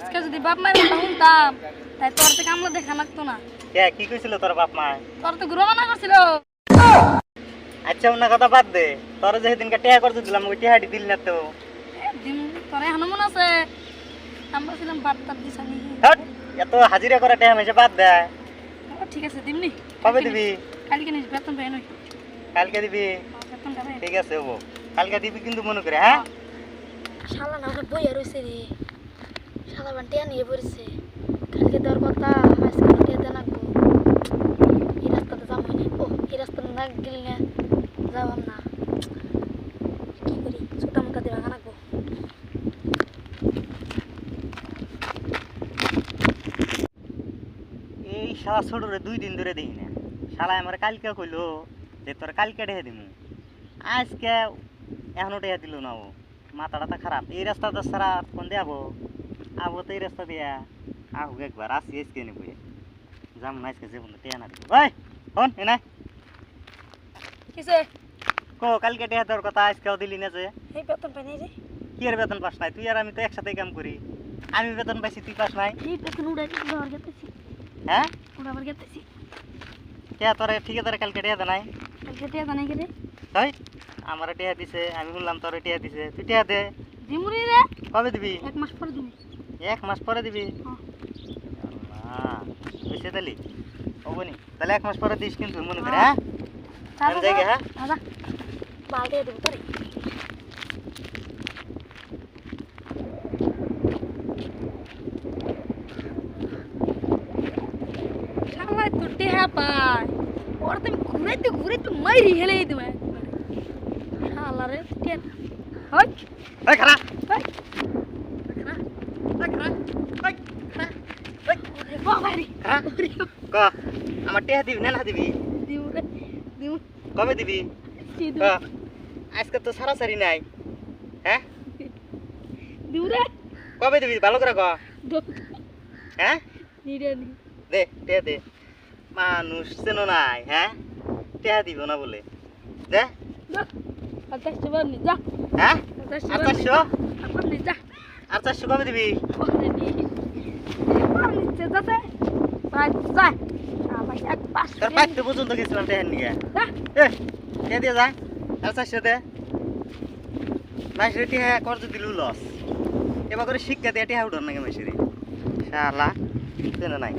আজকে যদি বাপ মায়ের কথা শুনতাম তাই তোর থেকে আমলা দেখা লাগতো না। কে কি কইছিল তোর বাপ মা? তোর তো গুরু মানা করছিল। আচ্ছা অন্য কথা বাদ দে, তোর যে সেদিনকে টেহা করতে দিলাম ওই টেহাটি দিল না তো। দিন তোর এখনো মনে আছে আমরা ছিলাম বার্তার দিশানি। হট, এত হাজিরা করে টেহা মেশে বাদ দে। ঠিক আছে দিমনি। কবে দিবি? কালকে নিস বেতন পাই নই। কালকে দিবি? বেতন পাই। ঠিক আছে হবো, কালকে দিবি কিন্তু মনে করে। হ্যাঁ শালা না বই আর হইছে রে, শালা বান্টিয়া নিয়ে পড়ছে। কালকে তোর কথা আজকে টিয়া দেনা গো। এই রাস্তাতে যাবো না। ও এই রাস্তাতে না গেলে না যাবাম না। কি করি ছোটা মোটা দেওয়া গানা গো। এই শালা ছোটরে 2 দিন ধরে দেখি না। শালা আমার কালকে কইলো যে তোর কালকে টেহা দিমু, আজকে এখনো টেহা দিল না। ও মাথাটা খারাপ। এই রাস্তাটা সারা কোন দিয়ে আবো আবো তো এই রাস্তা দিয়া আহুক একবার আসি আজকে নেবো যাম না আজকে জীবন টেহা না দিব। ওই হন এনে কিসে কো কালকে টেহা তোর কথা আজকেও দিলি না যে? এই বেতন পাই নাই রে। কি এর বেতন পাস নাই? তুই আর আমি তো একসাথে কাম করি। আমি বেতন পাইছি, তুই পাস নাই। এই বেতন উড়াই উড়াবার গেতেছি। হ্যাঁ উড়াবার গেতেছি। কে তোর ঠিকাদারে কালকে টেহা দে নাই? কালকে টিয়া জানাই কে রে? তাই আমার টেহা দিছে, আমি শুনলাম তোর টেহা দিছে। তুই টেহা দে। দিমুরি রে। কবে দিবি? 1 মাস পরে দিমু। 1 মাস পরে দিবি? হ্যাঁ। আল্লাহ বুঝছে তাহলে ওবনি তাহলে 1 মাস পরে দিস কিন্তু মনে করে। হ্যাঁ। হ্যাঁ আমি যাই গে। হ্যাঁ দাদা বালতে দেব তোরে। শালা তো টেহা পায় ওর তুমি ঘুরাইতে মাইরি হেলে দিবে একবারে। শালা রে টেন হই এই খারা হই খারা খারা ওই ওরে বাবা রে হ্যাঁ ক আমার টেহা দিবি না না দিবি? দিমু রে দিমু কবে দিবি? কি ক আজকে তো সারাসারি নাই। হ্যাঁ দিমু রে কবে দিবি ভালো করে ক। হ্যাঁ নিরে নি দে টেহা দে। মানুষ চেনো নাই। হ্যাঁ টেহা দিব না বলে দে। আচ্ছা সবার নি যা। হ্যাঁ আচ্ছা আর 400 আপন নি যা। আর 400 কবে দিবি? ওরে নি এবার নিচে যাচ্ছে প্রায় যায় শালা এক পাশ তোর পাইতে পর্যন্ত গেছিলাম টেহার নিয়ে। যা কে দিয়ে যা আর 400 দে। মাসের টেহা কর যদি লস এবার করে শিক্ষা দিয়ে টেহা উঠার নাকি মাসের শালা চেনে নাই।